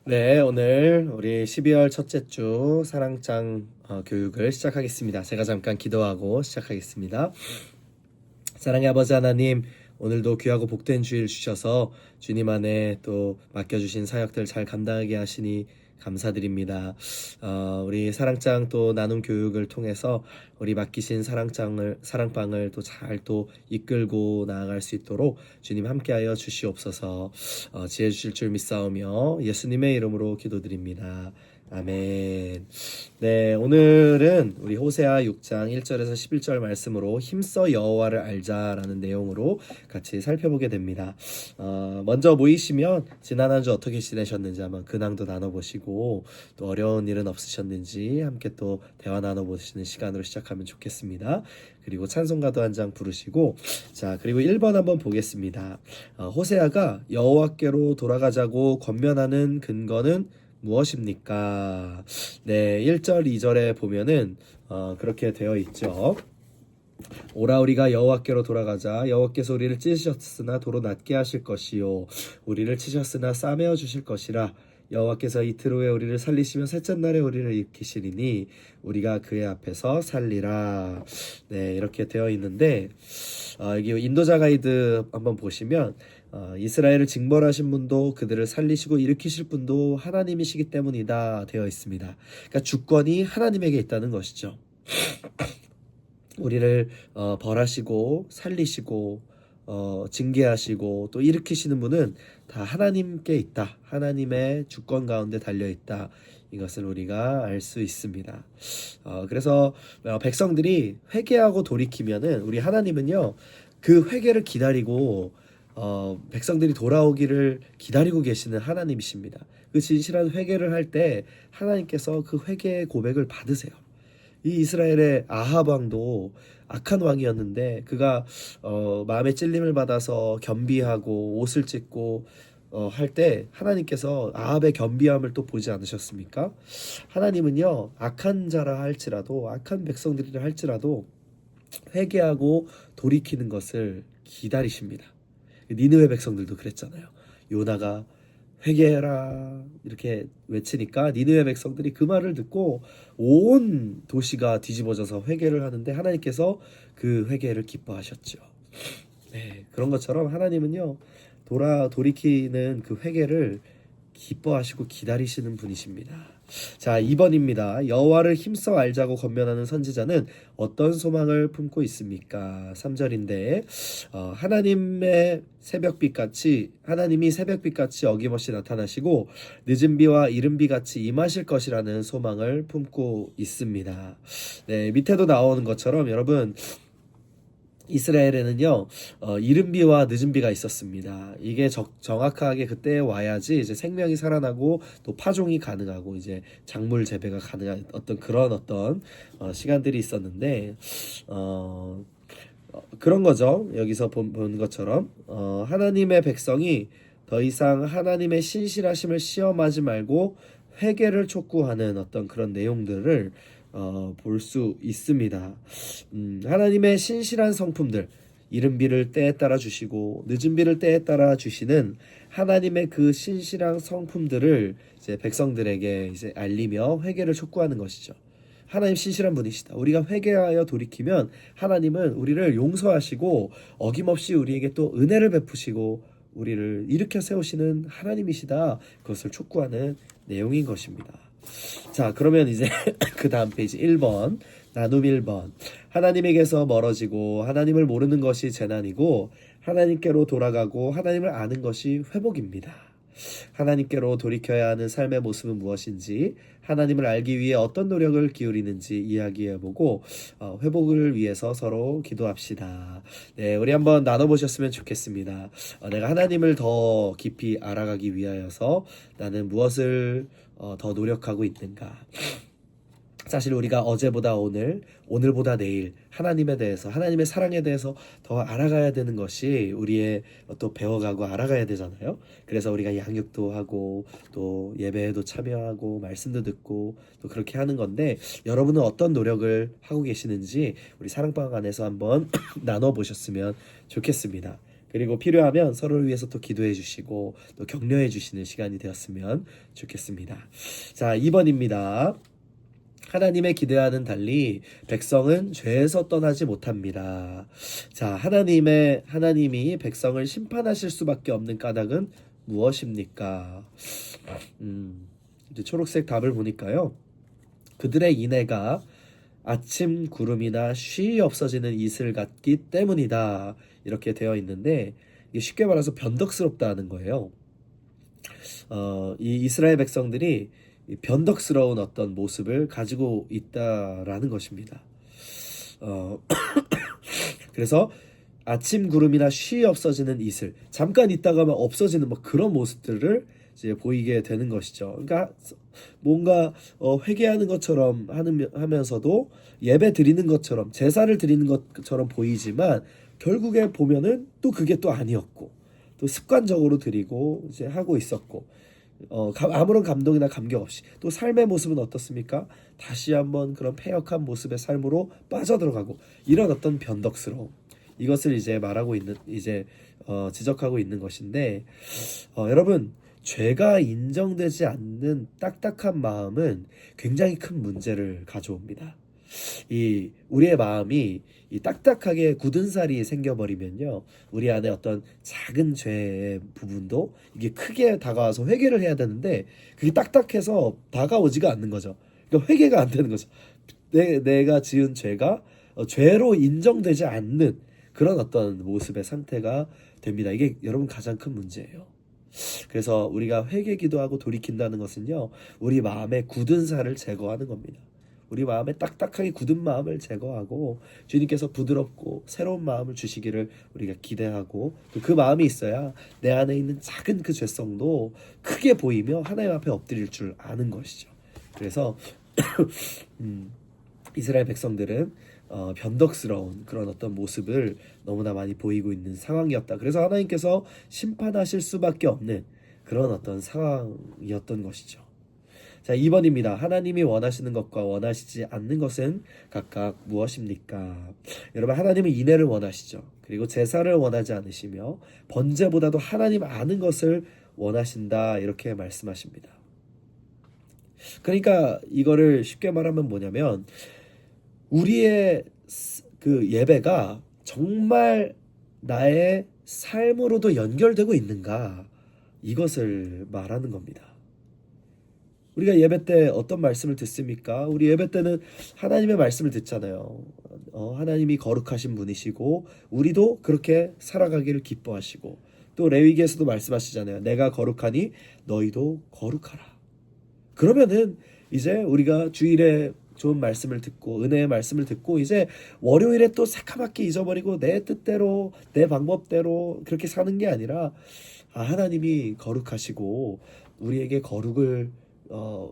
네, 오늘 우리 12월 첫째 주 사랑장 교육을 시작하겠습니다. 제가 잠깐 기도하고 시작하겠습니다. 사랑의 아버지 하나님, 오늘도 귀하고 복된 주일 주셔서 주님 안에 또 맡겨주신 사역들 잘 감당하게 하시니 감사드립니다. 우리 사랑장 또 나눔 교육을 통해서 우리 맡기신 사랑방을 또 잘 또 이끌고 나아갈 수 있도록 주님 함께하여 주시옵소서. 지혜 주실 줄 믿사오며 예수님의 이름으로 기도드립니다. 아멘. 네, 오늘은 우리 호세아 6장 1절에서 11절 말씀으로 힘써 여호와를 알자라는 내용으로 같이 살펴보게 됩니다. 먼저 모이시면 지난 한 주 어떻게 지내셨는지 한번 근황도 나눠보시고 또 어려운 일은 없으셨는지 함께 또 대화 나눠보시는 시간으로 시작하면 좋겠습니다. 그리고 찬송가도 한 장 부르시고 자 그리고 1번 한번 보겠습니다. 호세아가 여호와께로 돌아가자고 권면하는 근거는 무엇입니까? 네, 1절, 2절에 보면은 그렇게 되어 있죠. 오라 우리가 여호와께로 돌아가자. 여호와께서 우리를 찢으셨으나 도로 낫게 하실 것이요 우리를 치셨으나 싸매어 주실 것이라. 여호와께서 이틀 후에 우리를 살리시며 셋째 날에 우리를 일으키시리니 우리가 그의 앞에서 살리라. 네, 이렇게 되어 있는데 여기 인도자 가이드 한번 보시면 이스라엘을 징벌하신 분도 그들을 살리시고 일으키실 분도 하나님이시기 때문이다 되어 있습니다. 그러니까 주권이 하나님에게 있다는 것이죠. 우리를 벌하시고 살리시고 징계하시고 또 일으키시는 분은 다 하나님께 있다. 하나님의 주권 가운데 달려 있다. 이것을 우리가 알 수 있습니다. 그래서 백성들이 회개하고 돌이키면은 우리 하나님은요 그 회개를 기다리고 백성들이 돌아오기를 기다리고 계시는 하나님이십니다. 그 진실한 회개를 할 때 하나님께서 그 회개의 고백을 받으세요. 이 이스라엘의 아합 왕도 악한 왕이었는데 그가 마음의 찔림을 받아서 겸비하고 옷을 찢고 할 때 하나님께서 아합의 겸비함을 또 보지 않으셨습니까? 하나님은요 악한 자라 할지라도 악한 백성들이라 할지라도 회개하고 돌이키는 것을 기다리십니다. 니느웨 백성들도 그랬잖아요. 요나가 회개해라 이렇게 외치니까 니느웨 백성들이 그 말을 듣고 온 도시가 뒤집어져서 회개를 하는데 하나님께서 그 회개를 기뻐하셨죠. 네, 그런 것처럼 하나님은요 돌이키는 그 회개를 기뻐하시고 기다리시는 분이십니다. 자, 2번입니다. 여호와를 힘써 알자고 권면하는 선지자는 어떤 소망을 품고 있습니까? 3절인데 하나님이 새벽빛같이 어김없이 나타나시고 늦은 비와 이른 비같이 임하실 것이라는 소망을 품고 있습니다. 네, 밑에도 나오는 것처럼 여러분 이스라엘에는요 이른 비와 늦은 비가 있었습니다. 이게 정확하게 그때 와야지 이제 생명이 살아나고 또 파종이 가능하고 이제 작물 재배가 가능한 어떤 시간들이 있었는데 그런 거죠. 여기서 본 것처럼 하나님의 백성이 더 이상 하나님의 신실하심을 시험하지 말고 회개를 촉구하는 어떤 그런 내용들을 볼 수 있습니다. 하나님의 신실한 성품들, 이른 비를 때에 따라 주시고 늦은 비를 때에 따라 주시는 하나님의 그 신실한 성품들을 이제 백성들에게 이제 알리며 회개를 촉구하는 것이죠. 하나님 신실한 분이시다. 우리가 회개하여 돌이키면 하나님은 우리를 용서하시고 어김없이 우리에게 또 은혜를 베푸시고 우리를 일으켜 세우시는 하나님이시다. 그것을 촉구하는 내용인 것입니다. 자, 그러면 이제 그 다음 페이지 1번 나눔 1번 하나님에게서 멀어지고 하나님을 모르는 것이 재난이고 하나님께로 돌아가고 하나님을 아는 것이 회복입니다. 하나님께로 돌이켜야 하는 삶의 모습은 무엇인지 하나님을 알기 위해 어떤 노력을 기울이는지 이야기해보고 회복을 위해서 서로 기도합시다. 네, 우리 한번 나눠보셨으면 좋겠습니다. 내가 하나님을 더 깊이 알아가기 위하여서 나는 무엇을 더 노력하고 있는가. 사실 우리가 어제보다 오늘, 오늘보다 내일 하나님에 대해서, 하나님의 사랑에 대해서 더 알아가야 되는 것이 우리의 또 배워가고 알아가야 되잖아요. 그래서 우리가 양육도 하고 또 예배에도 참여하고 말씀도 듣고 또 그렇게 하는 건데 여러분은 어떤 노력을 하고 계시는지 우리 사랑방 안에서 한번 나눠보셨으면 좋겠습니다. 그리고 필요하면 서로를 위해서 또 기도해 주시고 또 격려해 주시는 시간이 되었으면 좋겠습니다. 자, 2번입니다. 하나님의 기대와는 달리 백성은 죄에서 떠나지 못합니다. 자, 하나님이 백성을 심판하실 수밖에 없는 까닭은 무엇입니까? 이제 초록색 답을 보니까요. 그들의 인애가 아침 구름이나 쉬이 없어지는 이슬 같기 때문이다. 이렇게 되어 있는데 이게 쉽게 말해서 변덕스럽다는 거예요. 이 이스라엘 백성들이 이 변덕스러운 어떤 모습을 가지고 있다라는 것입니다. 그래서 아침 구름이나 쉬이 없어지는 이슬, 잠깐 있다가 막 없어지는 뭐 그런 모습들을 이제 보이게 되는 것이죠. 그러니까 뭔가 회개하는 것처럼 하면서도 예배 드리는 것처럼 제사를 드리는 것처럼 보이지만 결국에 보면은 또 그게 또 아니었고 또 습관적으로 드리고 이제 하고 있었고 아무런 감동이나 감격 없이 또 삶의 모습은 어떻습니까? 다시 한번 그런 패역한 모습의 삶으로 빠져들어가고 이런 어떤 변덕스러움 이것을 이제 말하고 있는 이제 지적하고 있는 것인데 여러분 죄가 인정되지 않는 딱딱한 마음은 굉장히 큰 문제를 가져옵니다. 이 우리의 마음이 이 딱딱하게 굳은 살이 생겨버리면요, 우리 안에 어떤 작은 죄의 부분도 이게 크게 다가와서 회개를 해야 되는데 그게 딱딱해서 다가오지가 않는 거죠. 그러니까 회개가 안 되는 거죠. 내가 지은 죄가 죄로 인정되지 않는 그런 어떤 모습의 상태가 됩니다. 이게 여러분 가장 큰 문제예요. 그래서 우리가 회개 기도하고 돌이킨다는 것은요, 우리 마음의 굳은 살을 제거하는 겁니다. 우리 마음에 딱딱하게 굳은 마음을 제거하고 주님께서 부드럽고 새로운 마음을 주시기를 우리가 기대하고 또 그 마음이 있어야 내 안에 있는 작은 그 죄성도 크게 보이며 하나님 앞에 엎드릴 줄 아는 것이죠. 그래서 이스라엘 백성들은 변덕스러운 그런 어떤 모습을 너무나 많이 보이고 있는 상황이었다. 그래서 하나님께서 심판하실 수밖에 없는 그런 어떤 상황이었던 것이죠. 자, 2번입니다. 하나님이 원하시는 것과 원하시지 않는 것은 각각 무엇입니까? 여러분, 하나님은 인애를 원하시죠. 그리고 제사를 원하지 않으시며 번제보다도 하나님 아는 것을 원하신다. 이렇게 말씀하십니다. 그러니까 이거를 쉽게 말하면 뭐냐면 우리의 그 예배가 정말 나의 삶으로도 연결되고 있는가, 이것을 말하는 겁니다. 우리가 예배 때 어떤 말씀을 듣습니까? 우리 예배 때는 하나님의 말씀을 듣잖아요. 하나님이 거룩하신 분이시고 우리도 그렇게 살아가기를 기뻐하시고 또 레위기에서도 말씀하시잖아요. 내가 거룩하니 너희도 거룩하라. 그러면은 이제 우리가 주일에 좋은 말씀을 듣고 은혜의 말씀을 듣고 이제 월요일에 또 새카맣게 잊어버리고 내 뜻대로 내 방법대로 그렇게 사는 게 아니라 하나님이 거룩하시고 우리에게 거룩을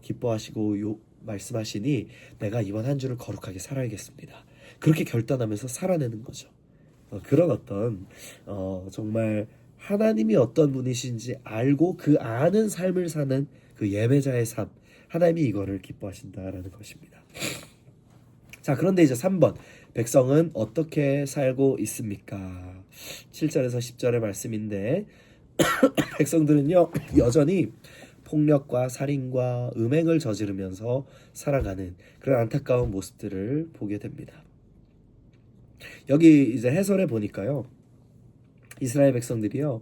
기뻐하시고 말씀하시니 내가 이번 한 주를 거룩하게 살아야겠습니다. 그렇게 결단하면서 살아내는 거죠. 그런 어떤 정말 하나님이 어떤 분이신지 알고 그 아는 삶을 사는 그 예배자의 삶, 하나님이 이거를 기뻐하신다라는 것입니다. 자, 그런데 이제 3번, 백성은 어떻게 살고 있습니까? 7절에서 10절의 말씀인데 백성들은요 여전히 폭력과 살인과 음행을 저지르면서 살아가는 그런 안타까운 모습들을 보게 됩니다. 여기 이제 해설해 보니까요, 이스라엘 백성들이요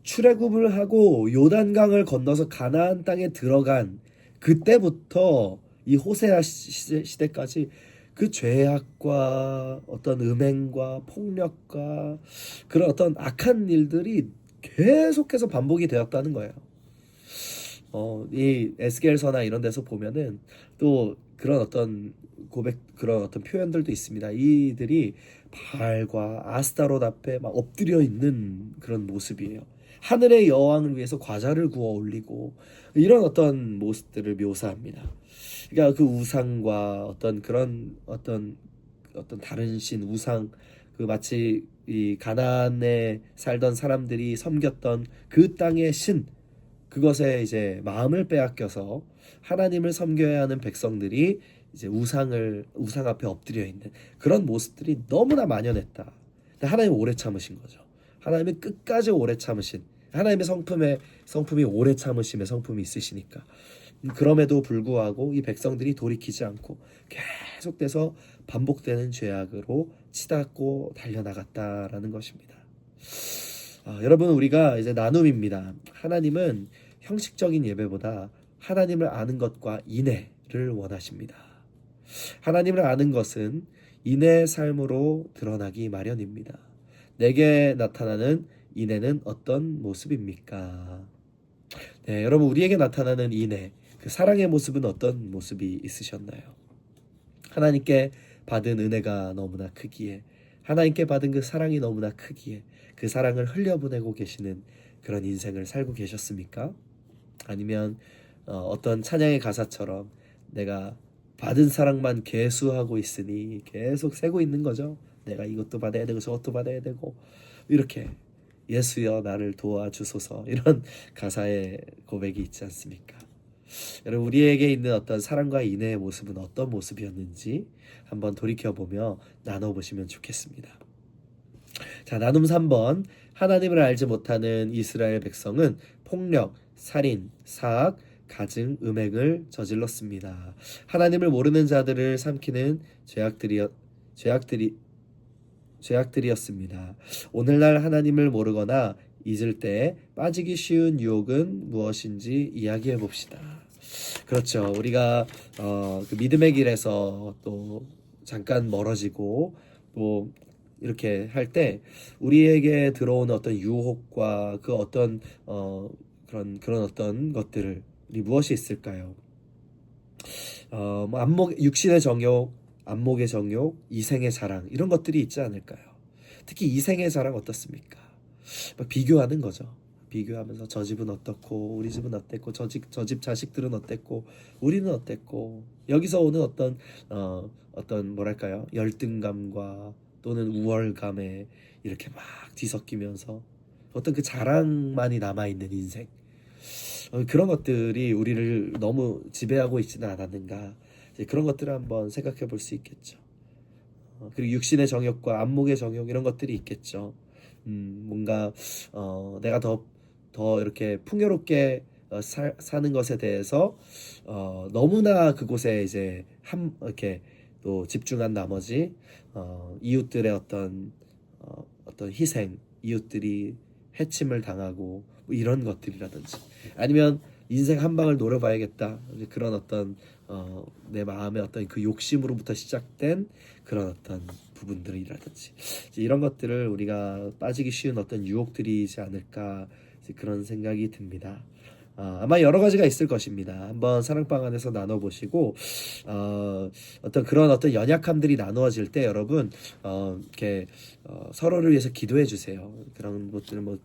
출애굽을 하고 요단강을 건너서 가나안 땅에 들어간 그때부터 이 호세아 시대까지 그 죄악과 어떤 음행과 폭력과 그런 어떤 악한 일들이 계속해서 반복이 되었다는 거예요. 이 에스겔서나 이런 데서 보면은 또 그런 어떤 그런 어떤 표현들도 있습니다. 이들이 바알과 아스타롯 앞에 막 엎드려 있는 그런 모습이에요. 하늘의 여왕을 위해서 과자를 구워 올리고 이런 어떤 모습들을 묘사합니다. 그러니까 그 우상과 어떤 그런 어떤 다른 신 우상, 그 마치 이 가나안에 살던 사람들이 섬겼던 그 땅의 신, 그것에 이제 마음을 빼앗겨서 하나님을 섬겨야 하는 백성들이 이제 우상 앞에 엎드려 있는 그런 모습들이 너무나 만연했다. 근데 하나님 오래 참으신 거죠. 하나님이 끝까지 오래 참으신 하나님의 성품이 오래 참으심의 성품이 있으시니까 그럼에도 불구하고 이 백성들이 돌이키지 않고 계속돼서 반복되는 죄악으로 치닫고 달려나갔다라는 것입니다. 여러분 우리가 이제 나눔입니다. 하나님은 형식적인 예배보다 하나님을 아는 것과 인애를 원하십니다. 하나님을 아는 것은 인애의 삶으로 드러나기 마련입니다. 내게 나타나는 인애는 어떤 모습입니까? 네, 여러분 우리에게 나타나는 인애, 그 사랑의 모습은 어떤 모습이 있으셨나요? 하나님께 받은 은혜가 너무나 크기에 하나님께 받은 그 사랑이 너무나 크기에 그 사랑을 흘려보내고 계시는 그런 인생을 살고 계셨습니까? 아니면 어떤 찬양의 가사처럼 내가 받은 사랑만 계수하고 있으니 계속 세고 있는 거죠. 내가 이것도 받아야 되고 저것도 받아야 되고 이렇게 예수여 나를 도와주소서 이런 가사의 고백이 있지 않습니까? 여러분 우리에게 있는 어떤 사랑과 인애의 모습은 어떤 모습이었는지 한번 돌이켜보며 나눠보시면 좋겠습니다. 자, 나눔 3번. 하나님을 알지 못하는 이스라엘 백성은 폭력, 살인, 사악, 가증, 음행을 저질렀습니다. 하나님을 모르는 자들을 삼키는 죄악들이었습니다. 오늘날 하나님을 모르거나 잊을 때 빠지기 쉬운 유혹은 무엇인지 이야기해 봅시다. 그렇죠. 우리가 그 믿음의 길에서 또 잠깐 멀어지고 또 이렇게 할 때 우리에게 들어오는 어떤 유혹과 그 어떤 그런 어떤 것들이 무엇이 있을까요? 뭐 육신의 정욕, 안목의 정욕, 이생의 자랑 이런 것들이 있지 않을까요? 특히 이생의 자랑 어떻습니까? 비교하는 거죠. 비교하면서 저 집은 어떻고 우리 집은 어땠고 저 집 자식들은 어땠고 우리는 어땠고 여기서 오는 어떤 뭐랄까요? 열등감과 또는 우월감에 이렇게 막 뒤섞이면서 어떤 그 자랑만이 남아있는 인생 그런 것들이 우리를 너무 지배하고 있지는 않았는가 그런 것들을 한번 생각해 볼 수 있겠죠. 그리고 육신의 정욕과 안목의 정욕 이런 것들이 있겠죠. 뭔가 내가 더 이렇게 풍요롭게 사는 것에 대해서 너무나 그곳에 이제 이렇게 또 집중한 나머지 이웃들의 어떤 희생, 이웃들이 해침을 당하고 뭐 이런 것들이라든지 아니면 인생 한 방을 노려봐야겠다 그런 어떤 내 마음의 어떤 그 욕심으로부터 시작된 그런 어떤 부분들이라든지 이런 것들을 우리가 빠지기 쉬운 어떤 유혹들이지 않을까 그런 생각이 듭니다. 아마 여러 가지가 있을 것입니다. 한번 사랑방 안에서 나눠보시고 어떤 그런 어떤 연약함들이 나누어질 때 여러분 이렇게 서로를 위해서 기도해 주세요. 그런 것들을 뭐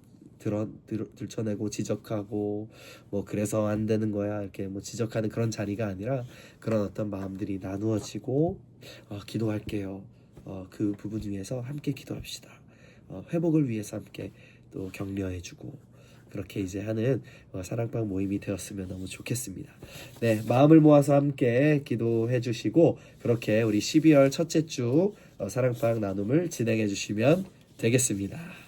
들춰내고 지적하고 뭐 그래서 안 되는 거야 이렇게 뭐 지적하는 그런 자리가 아니라 그런 어떤 마음들이 나누어지고 기도할게요. 그 부분 위해서 함께 기도합시다. 회복을 위해서 함께 또 격려해주고 그렇게 이제 하는 사랑방 모임이 되었으면 너무 좋겠습니다. 네, 마음을 모아서 함께 기도해 주시고 그렇게 우리 12월 첫째 주 사랑방 나눔을 진행해 주시면 되겠습니다.